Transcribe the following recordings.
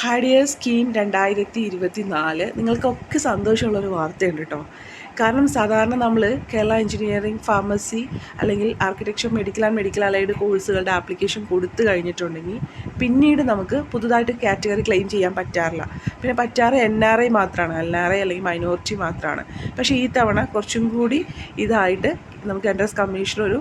ഹാഡിയർ scheme 2024 നിങ്ങൾക്കൊക്കെ സന്തോഷമുള്ളൊരു വാർത്തയുണ്ട് കേട്ടോ. കാരണം സാധാരണ നമ്മൾ കേരള എഞ്ചിനീയറിംഗ്, ഫാർമസി അല്ലെങ്കിൽ architecture, medical and medical allied കോഴ്സുകളുടെ ആപ്ലിക്കേഷൻ കൊടുത്തു കഴിഞ്ഞിട്ടുണ്ടെങ്കിൽ പിന്നീട് നമുക്ക് പുതുതായിട്ട് കാറ്റഗറി ക്ലെയിം ചെയ്യാൻ പറ്റാറില്ല. പിന്നെ പറ്റാറ് NRI മാത്രമാണ്, NRI അല്ലെങ്കിൽ മൈനോറിറ്റി മാത്രമാണ്. പക്ഷേ ഈ തവണ കുറച്ചും കൂടി ഇതായിട്ട് നമുക്ക് എൻട്രൻസ് കമ്മീഷൻ ഒരു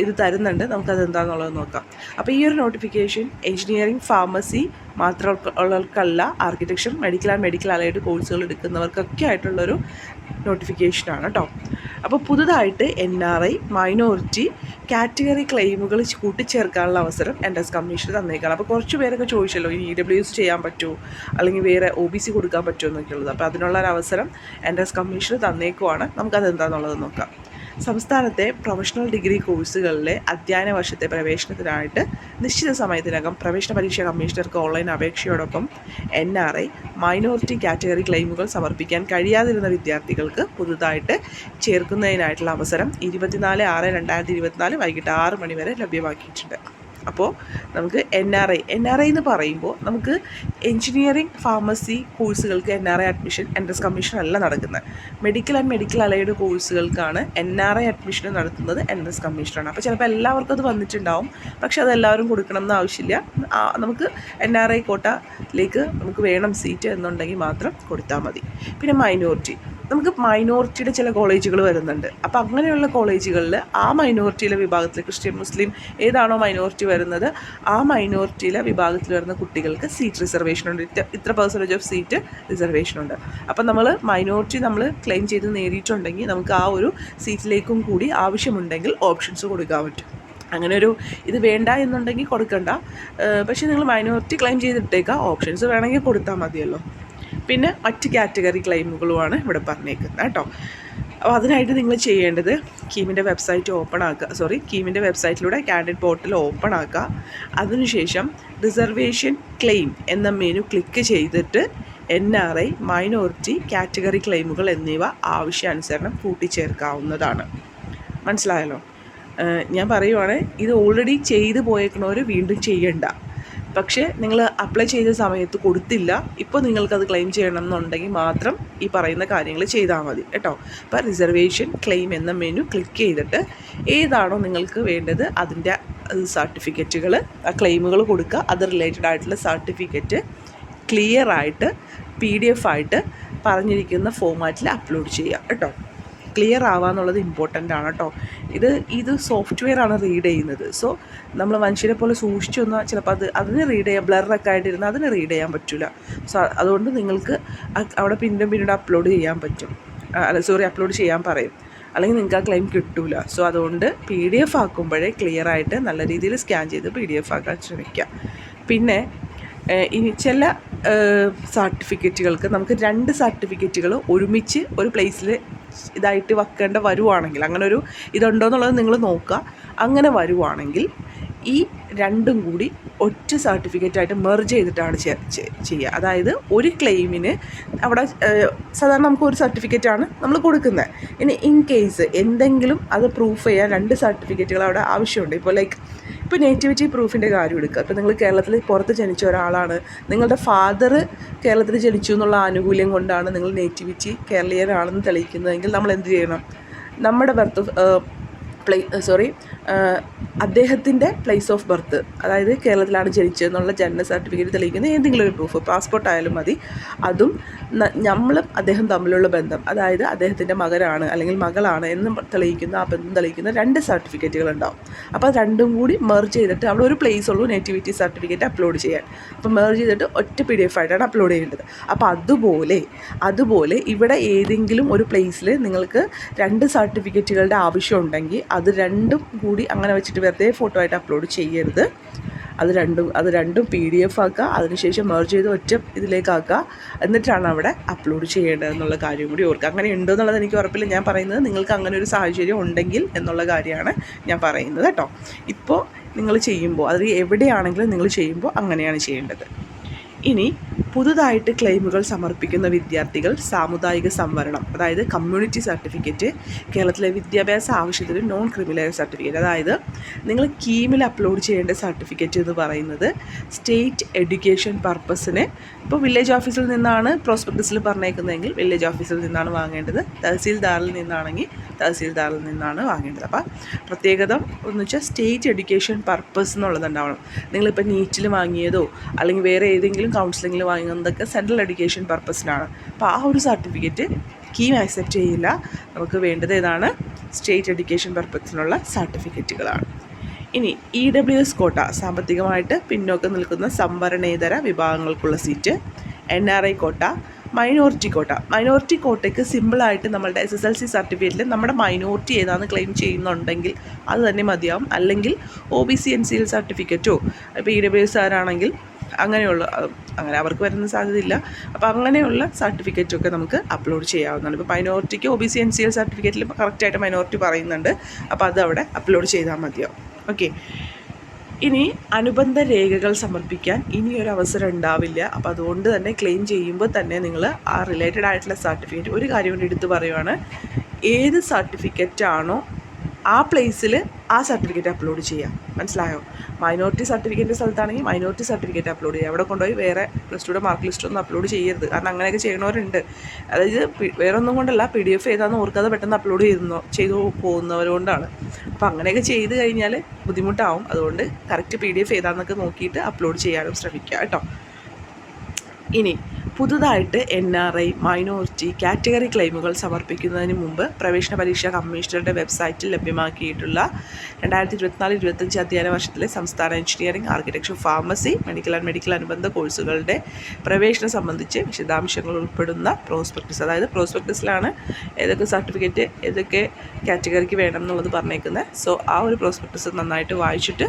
ഇത് തരുന്നുണ്ട്. നമുക്കത് എന്താണെന്നുള്ളത് നോക്കാം. അപ്പോൾ ഈ ഒരു നോട്ടിഫിക്കേഷൻ എഞ്ചിനീയറിംഗ്, ഫാർമസി മാത്രമുള്ളവർക്കല്ല, architecture, medical and medical allied കോഴ്സുകൾ എടുക്കുന്നവർക്കൊക്കെ ആയിട്ടുള്ളൊരു നോട്ടിഫിക്കേഷനാണ് കേട്ടോ. അപ്പോൾ പുതുതായിട്ട് NRI, മൈനോറിറ്റി കാറ്റഗറി ക്ലെയിമുകൾ കൂട്ടിച്ചേർക്കാനുള്ള അവസരം എൻട്രൻസ് കമ്മീഷൻ തന്നേക്കാണ്. അപ്പോൾ കുറച്ച് പേരൊക്കെ ചോദിച്ചല്ലോ, ഈ EWS ചെയ്യാൻ പറ്റുമോ അല്ലെങ്കിൽ വേറെ OBC കൊടുക്കാൻ പറ്റുമോ എന്നൊക്കെ ഉള്ളത്. അപ്പോൾ അതിനുള്ളൊരു അവസരം എൻട്രൻസ് കമ്മീഷൻ തന്നേക്കുവാണ്. നമുക്കതെന്താണെന്നുള്ളത് നോക്കാം. സംസ്ഥാനത്തെ പ്രൊഫഷണൽ ഡിഗ്രി കോഴ്സുകളിലെ അധ്യയന വർഷത്തെ പ്രവേശനത്തിനായിട്ട് നിശ്ചിത സമയത്തിനകം പ്രവേശന പരീക്ഷാ കമ്മീഷണർക്ക് ഓൺലൈൻ അപേക്ഷയോടൊപ്പം NRI, മൈനോറിറ്റി കാറ്റഗറി ക്ലെയിമുകൾ സമർപ്പിക്കാൻ കഴിയാതിരുന്ന വിദ്യാർത്ഥികൾക്ക് പുതുതായിട്ട് ചേർക്കുന്നതിനായിട്ടുള്ള അവസരം 24/6/2024 വൈകിട്ട് 6 മണി വരെ ലഭ്യമാക്കിയിട്ടുണ്ട്. അപ്പോൾ നമുക്ക് NRI എന്ന് പറയുമ്പോൾ നമുക്ക് എഞ്ചിനീയറിംഗ്, ഫാർമസി കോഴ്സുകൾക്ക് NRI അഡ്മിഷൻ എൻട്രൻസ് കമ്മീഷൻ അല്ല നടക്കുന്നത്. മെഡിക്കൽ ആൻഡ് മെഡിക്കൽ അലൈഡ് കോഴ്സുകൾക്കാണ് NRI അഡ്മിഷൻ നടത്തുന്നത് എൻട്രൻസ് കമ്മീഷനാണ്. അപ്പോൾ ചിലപ്പോൾ എല്ലാവർക്കും അത് വന്നിട്ടുണ്ടാവും, പക്ഷെ അതെല്ലാവരും കൊടുക്കണം എന്ന് ആവശ്യമില്ല. നമുക്ക് NRI കോട്ടയിലേക്ക് നമുക്ക് വേണം സീറ്റ് എന്നുണ്ടെങ്കിൽ മാത്രം കൊടുത്താൽ മതി. പിന്നെ നമുക്ക് മൈനോറിറ്റിയുടെ ചില കോളേജുകൾ വരുന്നുണ്ട്. അപ്പോൾ അങ്ങനെയുള്ള കോളേജുകളിൽ ആ മൈനോറിറ്റിയിലെ വിഭാഗത്തിൽ ക്രിസ്ത്യൻ, മുസ്ലിം ഏതാണോ മൈനോറിറ്റി വരുന്നത് ആ മൈനോറിറ്റിയിലെ വിഭാഗത്തിൽ വരുന്ന കുട്ടികൾക്ക് സീറ്റ് റിസർവേഷൻ ഉണ്ട്. ഇത്ര % ഓഫ് സീറ്റ് റിസർവേഷൻ ഉണ്ട്. അപ്പം മൈനോറിറ്റി നമ്മൾ ക്ലെയിം ചെയ്ത് നേടിയിട്ടുണ്ടെങ്കിൽ നമുക്ക് ആ ഒരു സീറ്റിലേക്കും കൂടി ആവശ്യമുണ്ടെങ്കിൽ ഓപ്ഷൻസ് കൊടുക്കാൻ പറ്റും. അങ്ങനെ ഒരു ഇത് വേണ്ട എന്നുണ്ടെങ്കിൽ കൊടുക്കണ്ട, പക്ഷേ നിങ്ങൾ മൈനോറിറ്റി ക്ലെയിം ചെയ്തിട്ടേക്കാം, ഓപ്ഷൻസ് വേണമെങ്കിൽ കൊടുത്താൽ മതിയല്ലോ. പിന്നെ മറ്റ് കാറ്റഗറി ക്ലെയിമുകളുമാണ് ഇവിടെ പറഞ്ഞേക്കുന്നത് കേട്ടോ. അപ്പോൾ അതിനായിട്ട് നിങ്ങൾ ചെയ്യേണ്ടത് കീമിൻ്റെ വെബ്സൈറ്റ് കീമിൻ്റെ വെബ്സൈറ്റിലൂടെ കാൻഡിഡേറ്റ് പോർട്ടൽ ഓപ്പൺ ആക്കുക. അതിനുശേഷം റിസർവേഷൻ ക്ലെയിം എന്ന മെനു ക്ലിക്ക് ചെയ്തിട്ട് NRI, മൈനോറിറ്റി കാറ്റഗറി ക്ലെയിമുകൾ എന്നിവ ആവശ്യാനുസരണം കൂട്ടിച്ചേർക്കാവുന്നതാണ്. മനസ്സിലായല്ലോ? ഞാൻ പറയുവാണ്, ഇത് ഓൾറെഡി ചെയ്തു പോയേക്കണവർ വീണ്ടും ചെയ്യണ്ട. പക്ഷേ നിങ്ങൾ അപ്ലൈ ചെയ്ത സമയത്ത് കൊടുത്തില്ല, ഇപ്പോൾ നിങ്ങൾക്കത് ക്ലെയിം ചെയ്യണം എന്നുണ്ടെങ്കിൽ മാത്രം ഈ പറയുന്ന കാര്യങ്ങൾ ചെയ്താൽ മതി കേട്ടോ. അപ്പോൾ റിസർവേഷൻ ക്ലെയിം എന്ന മെനു ക്ലിക്ക് ചെയ്തിട്ട് ഏതാണോ നിങ്ങൾക്ക് വേണ്ടത് അതിൻ്റെ സർട്ടിഫിക്കറ്റുകൾ, ആ ക്ലെയിമുകൾ കൊടുക്കുക. അത് റിലേറ്റഡ് ആയിട്ടുള്ള സർട്ടിഫിക്കറ്റ് ക്ലിയറായിട്ട് PDF ആയിട്ട് പറഞ്ഞിരിക്കുന്ന ഫോമാറ്റിൽ അപ്ലോഡ് ചെയ്യുക കേട്ടോ. ക്ലിയർ ആവാന്നുള്ളത് ഇമ്പോർട്ടൻ്റ് ആണ് കേട്ടോ. ഇത് സോഫ്റ്റ്വെയർ ആണ് റീഡ് ചെയ്യുന്നത്. സോ നമ്മൾ മനുഷ്യരെ പോലെ സൂക്ഷിച്ചൊന്നാൽ ചിലപ്പോൾ അതിന് റീഡ് ചെയ്യാൻ ബ്ലറൊക്കെ ആയിട്ടിരുന്നാൽ അതിന് റീഡ് ചെയ്യാൻ പറ്റില്ല. സോ അതുകൊണ്ട് നിങ്ങൾക്ക് അവിടെ പിന്നീട് അപ്ലോഡ് ചെയ്യാൻ പറ്റും. അപ്ലോഡ് ചെയ്യാൻ പറയും, അല്ലെങ്കിൽ നിങ്ങൾക്ക് ആ ക്ലെയിം കിട്ടില്ല. സോ അതുകൊണ്ട് PDF ആക്കുമ്പോഴേ ക്ലിയറായിട്ട് നല്ല രീതിയിൽ സ്കാൻ ചെയ്ത് PDF ആക്കാൻ ശ്രമിക്കുക. പിന്നെ ഇനി ചില സർട്ടിഫിക്കറ്റുകൾക്ക് നമുക്ക് 2 സർട്ടിഫിക്കറ്റുകൾ ഒരുമിച്ച് ഒരു പ്ലേസിൽ ഇതായിട്ട് വെക്കേണ്ട വരുവാണെങ്കിൽ, അങ്ങനെ ഒരു ഇതുണ്ടോ എന്നുള്ളത് നിങ്ങൾ നോക്കുക. അങ്ങനെ വരുവാണെങ്കിൽ ഈ രണ്ടും കൂടി ഒറ്റ സർട്ടിഫിക്കറ്റായിട്ട് മെർജ് ചെയ്തിട്ടാണ് ചെയ്യുക. അതായത് ഒരു ക്ലെയിമിന് അവിടെ സാധാരണ നമുക്ക് ഒരു സർട്ടിഫിക്കറ്റാണ് നമ്മൾ കൊടുക്കുന്നത്. ഇനി ഇൻ കേസ് എന്തെങ്കിലും അത് പ്രൂഫ് ചെയ്യാൻ 2 സർട്ടിഫിക്കറ്റുകൾ അവിടെ ആവശ്യമുണ്ട്. ഇപ്പോൾ നേറ്റിവിറ്റി പ്രൂഫിൻ്റെ കാര്യം എടുക്കുക. ഇപ്പോൾ നിങ്ങൾ കേരളത്തിൽ പുറത്ത് ജനിച്ച ഒരാളാണ്, നിങ്ങളുടെ ഫാദർ കേരളത്തിൽ ജനിച്ചു എന്നുള്ള ആനുകൂല്യം കൊണ്ടാണ് നിങ്ങൾ നേറ്റിവിറ്റി കേരളീയരാണെന്ന് തെളിയിക്കുന്നതെങ്കിൽ നമ്മൾ എന്ത് ചെയ്യണം? നമ്മുടെ അദ്ദേഹത്തിൻ്റെ പ്ലേസ് ഓഫ് ബർത്ത്, അതായത് കേരളത്തിലാണ് ജനിച്ചതെന്നുള്ള ജനന സർട്ടിഫിക്കറ്റ് തെളിയിക്കുന്ന ഏതെങ്കിലും ഒരു പ്രൂഫ്, പാസ്പോർട്ട് ആയാലും മതി. അതും നമ്മളും അദ്ദേഹം തമ്മിലുള്ള ബന്ധം, അതായത് അദ്ദേഹത്തിൻ്റെ മകനാണ് അല്ലെങ്കിൽ മകളാണ് എന്ന് തെളിയിക്കുന്ന, ആ ബന്ധം തെളിയിക്കുന്ന 2 സർട്ടിഫിക്കറ്റുകൾ ഉണ്ടാവും. അപ്പോൾ അത് രണ്ടും കൂടി മെർജ് ചെയ്തിട്ട് അവിടെ ഒരു പ്ലേസ് ഉള്ളൂ നേറ്റിവിറ്റി സർട്ടിഫിക്കറ്റ് അപ്ലോഡ് ചെയ്യാൻ. അപ്പോൾ മെർജ് ചെയ്തിട്ട് ഒറ്റ PDF ആയിട്ടാണ് അപ്ലോഡ് ചെയ്യേണ്ടത്. അപ്പോൾ അതുപോലെ ഇവിടെ ഏതെങ്കിലും ഒരു പ്ലേസിൽ നിങ്ങൾക്ക് 2 സർട്ടിഫിക്കറ്റുകളുടെ ആവശ്യമുണ്ടെങ്കിൽ അത് രണ്ടും കൂടി അങ്ങനെ വെച്ചിട്ട് വെറുതെ ഫോട്ടോ ആയിട്ട് അപ്ലോഡ് ചെയ്യരുത്. അത് രണ്ടും PDF ആക്കുക. അതിനുശേഷം മെർജ് ചെയ്ത് ഒറ്റ ഇതിലേക്കാക്കുക. എന്നിട്ടാണ് അവിടെ അപ്ലോഡ് ചെയ്യേണ്ടതെന്നുള്ള കാര്യം കൂടി ഓർക്കുക. അങ്ങനെ ഉണ്ടോ എന്നുള്ളത് എനിക്ക് ഉറപ്പില്ല. ഞാൻ പറയുന്നത് നിങ്ങൾക്ക് അങ്ങനെ ഒരു സാഹചര്യം ഉണ്ടെങ്കിൽ എന്നുള്ള കാര്യമാണ് ഞാൻ പറയുന്നത് കേട്ടോ. ഇപ്പോൾ നിങ്ങൾ ചെയ്യുമ്പോൾ, അത് എവിടെയാണെങ്കിലും നിങ്ങൾ ചെയ്യുമ്പോൾ അങ്ങനെയാണ് ചെയ്യേണ്ടത്. ഇനി പുതുതായിട്ട് ക്ലെയിമുകൾ സമർപ്പിക്കുന്ന വിദ്യാർത്ഥികൾ സാമുദായിക സംവരണം, അതായത് കമ്മ്യൂണിറ്റി സർട്ടിഫിക്കറ്റ്, കേരളത്തിലെ വിദ്യാഭ്യാസ ആവശ്യത്തിന് നോൺ ക്രിമിനൽ സർട്ടിഫിക്കറ്റ്, അതായത് നിങ്ങൾ കീമിൽ അപ്ലോഡ് ചെയ്യേണ്ട സർട്ടിഫിക്കറ്റ് എന്ന് പറയുന്നത് സ്റ്റേറ്റ് എഡ്യൂക്കേഷൻ പർപ്പസിന്, ഇപ്പോൾ വില്ലേജ് ഓഫീസിൽ നിന്നാണ് പ്രോസ്പെക്ടസിൽ പറഞ്ഞേക്കുന്നതെങ്കിൽ വില്ലേജ് ഓഫീസിൽ നിന്നാണ് വാങ്ങേണ്ടത്, തഹസീൽദാറിൽ നിന്നാണെങ്കിൽ തഹസീൽദാറിൽ നിന്നാണ് വാങ്ങേണ്ടത്. അപ്പോൾ പ്രത്യേകത എന്ന് വെച്ചാൽ സ്റ്റേറ്റ് എഡ്യൂക്കേഷൻ പർപ്പസ് എന്നുള്ളതുണ്ടാവണം. നിങ്ങളിപ്പോൾ നീറ്റിൽ വാങ്ങിയതോ അല്ലെങ്കിൽ വേറെ ഏതെങ്കിലും കൗൺസിലിങ്ങിൽ വാങ്ങുന്നതൊക്കെ സെൻട്രൽ എഡ്യൂക്കേഷൻ പർപ്പസിനാണ്. അപ്പോൾ ആ ഒരു സർട്ടിഫിക്കറ്റ് കീം ആക്സെപ്റ്റ് ചെയ്യില്ല. നമുക്ക് വേണ്ടത് ഏതാണ്? സ്റ്റേറ്റ് എഡ്യൂക്കേഷൻ പർപ്പസിനുള്ള സർട്ടിഫിക്കറ്റുകളാണ്. ഇനി EWS കോട്ട, സാമ്പത്തികമായിട്ട് പിന്നോക്കം നിൽക്കുന്ന സംവരണേതര വിഭാഗങ്ങൾക്കുള്ള സീറ്റ്. NRI കോട്ട, മൈനോറിറ്റി കോട്ടയ്ക്ക് സിമ്പിളായിട്ട് നമ്മളുടെ SSLC സർട്ടിഫിക്കറ്റിൽ നമ്മുടെ മൈനോറിറ്റി ഏതാണെന്ന് ക്ലെയിം ചെയ്യുന്നുണ്ടെങ്കിൽ അത് തന്നെ മതിയാവും. അല്ലെങ്കിൽ OBC NCL സർട്ടിഫിക്കറ്റോ, ഇപ്പോൾ EWS ആരാണെങ്കിൽ അങ്ങനെ അവർക്ക് വരുന്ന സാധ്യതയില്ല. അപ്പോൾ അങ്ങനെയുള്ള സർട്ടിഫിക്കറ്റൊക്കെ നമുക്ക് അപ്ലോഡ് ചെയ്യാവുന്നതാണ്. ഇപ്പോൾ മൈനോറിറ്റിക്ക് OBC NCL സർട്ടിഫിക്കറ്റിൽ കറക്റ്റായിട്ട് മൈനോറിറ്റി പറയുന്നുണ്ട്. അപ്പോൾ അത് അവിടെ അപ്ലോഡ് ചെയ്താൽ മതിയാവും. ഓക്കെ. ഇനി അനുബന്ധ രേഖകൾ സമർപ്പിക്കാൻ ഇനിയൊരു അവസരം ഉണ്ടാവില്ല. അപ്പോൾ അതുകൊണ്ട് തന്നെ ക്ലെയിം ചെയ്യുമ്പോൾ തന്നെ നിങ്ങൾ ആ റിലേറ്റഡ് ആയിട്ടുള്ള സർട്ടിഫിക്കറ്റ്, ഒരു കാര്യം കൊണ്ട് എടുത്ത് പറയുവാണ്, ഏത് സർട്ടിഫിക്കറ്റാണോ ആ പ്ലേസിൽ ആ സർട്ടിഫിക്കറ്റ് അപ്ലോഡ് ചെയ്യാം. മനസ്സിലായോ? മൈനോറിറ്റി സർട്ടിഫിക്കറ്റിൻ്റെ സ്ഥലത്താണെങ്കിൽ മൈനോറിറ്റി സർട്ടിഫിക്കറ്റ് അപ്ലോഡ് ചെയ്യുക. അവിടെ കൊണ്ടുപോയി വേറെ +2 മാർക്ക് ലിസ്റ്റൊന്നും അപ്ലോഡ് ചെയ്യരുത്. കാരണം അങ്ങനെയൊക്കെ ചെയ്യണവരുണ്ട്. അതായത് വേറെ ഒന്നും കൊണ്ടല്ല, PDF ഏതാണെന്ന് ഓർക്കാതെ പെട്ടെന്ന് അപ്ലോഡ് ചെയ്തു പോകുന്നവരുകൊണ്ടാണ്. അപ്പോൾ അങ്ങനെയൊക്കെ ചെയ്ത് കഴിഞ്ഞാൽ ബുദ്ധിമുട്ടാവും. അതുകൊണ്ട് കറക്റ്റ് PDF ഏതാണെന്നൊക്കെ നോക്കിയിട്ട് അപ്ലോഡ് ചെയ്യാനും ശ്രമിക്കുക കേട്ടോ. ഇനി പുതുതായിട്ട് NRI, മൈനോറിറ്റി, കാറ്റഗറി ക്ലെയിമുകൾ സമർപ്പിക്കുന്നതിന് മുമ്പ് പ്രവേശന പരീക്ഷാ കമ്മീഷണറുടെ വെബ്സൈറ്റിൽ ലഭ്യമാക്കിയിട്ടുള്ള 2024-25 അധ്യയന വർഷത്തിലെ സംസ്ഥാന എഞ്ചിനീയറിംഗ്, ആർക്കിടെക്ചർ, ഫാർമസി, മെഡിക്കൽ അനുബന്ധ കോഴ്സുകളുടെ പ്രവേശനം സംബന്ധിച്ച് വിശദാംശങ്ങൾ ഉൾപ്പെടുന്ന പ്രോസ്പെക്ടസ്, അതായത് പ്രോസ്പെക്ടസിലാണ് ഏതൊക്കെ സർട്ടിഫിക്കറ്റ് ഏതൊക്കെ കാറ്റഗറിക്ക് വേണം എന്നുള്ളത് പറഞ്ഞേക്കുന്നത്. സോ ആ ഒരു പ്രോസ്പെക്ടസ് നന്നായിട്ട് വായിച്ചിട്ട്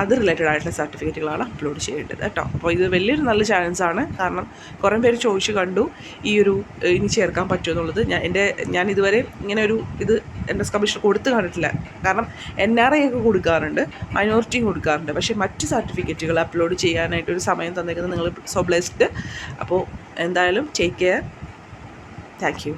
അത് റിലേറ്റഡ് ആയിട്ടുള്ള സർട്ടിഫിക്കറ്റുകളാണ് അപ്ലോഡ് ചെയ്യേണ്ടത് കേട്ടോ. അപ്പോൾ ഇത് വലിയൊരു നല്ല ചാൻസാണ്. കാരണം കുറേ പേര് ചോദിച്ചു കണ്ടു ഇനി ചേർക്കാൻ പറ്റുമോ എന്നുള്ളത്. ഞാൻ ഇതുവരെ ഇങ്ങനെ ഇത് NS കമ്മീഷൻ കൊടുത്ത് കണ്ടിട്ടില്ല. കാരണം NRI ഒക്കെ കൊടുക്കാറുണ്ട്, മൈനോറിറ്റിയും കൊടുക്കാറുണ്ട്. പക്ഷേ മറ്റ് സർട്ടിഫിക്കറ്റുകൾ അപ്ലോഡ് ചെയ്യാനായിട്ടൊരു സമയം തന്നേക്കുന്നത് നിങ്ങൾ സോ ബ്ലെസ്ഡ്. അപ്പോൾ എന്തായാലും ടേക്ക് കെയർ. Thank you.